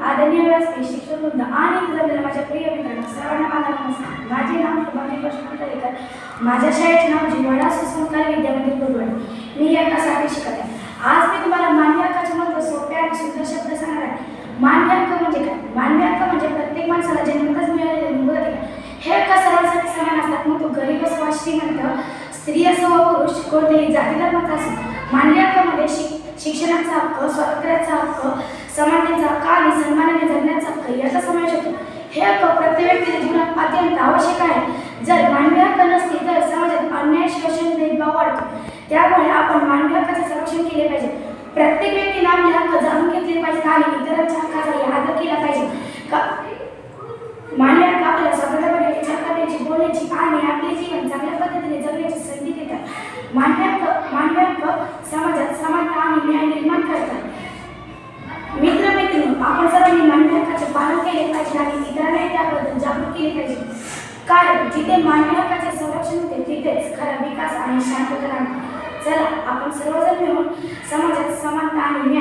आदरणीय व्यासपीठ शिक्षक वृंद आणि इतर माझ्या प्रिय मित्रांनो सर्वांना माझा नमस्कार. माझे नाव शुभांगी प्रश्नोत्तरीकर. माझ्या शाळेचे नाव जिव्हाळा सुसंस्कार विद्यामंदिर बुधवाडी. मी इयत्ता 7वी शिकत आहे. आज मी तुम्हाला मानवी हक्काचे महत्त्व सोप्या आणि सुंदर शब्द सांगणार आहे. मानवी हक्क म्हणजे काय? मानवी हक्क म्हणजे प्रत्येक माणसाला जन्मतःच मिळालेले मूलभूत हक्क. हे हक्क सर्वांसाठी समान असतात. मग तो गरीब असो वा श्रीमंत, स्त्री असो वा पुरुष, कोणत्याही जाती धर्माचा असो. मानवी हक्कामध्ये शिक्षणाचा हक्क, स्वातंत्र्याचा हक्क, समानतेचा हक्क आणि सन्मानाने जगण्याचा हक्क याचा समावेश होतो. हे हक्क प्रत्येक व्यक्तीच्या जीवनात अत्यंत आवश्यक आहे. जर मानवी हक्क नसतील तर समाजात अन्याय, शोषण, भेदभाव वाढतो. त्यामुळे आपण मानवी हक्काचे संरक्षण केले पाहिजे. प्रत्येक व्यक्तीने आपले हक्क जाणून घेतले पाहिजेत आणि इतरांच्या हक्काचा आदर केला पाहिजे. मानवी हक्क आपल्याला स्वतंत्रपणे विचार करण्याची, बोलण्याची आणि आपले जीवन चांगल्या पद्धतीने जगण्याची संधी देतात. मानवी हक्क समाजात समानता आणि न्याय निर्माण करतात. मित्र-मैत्रिणी, आपण सर्वांनी मानवी हक्काचे पालन केले पाहिजे आणि इतरांनाही त्याबद्दल जागरूक केले पाहिजे. कारण जिथे मानवी हक्काचे संरक्षण होते तिथेच खरा विकास आणि शांतता राहते. चला आपण सर्वजण मिळून समाजात समानता आणि न्याय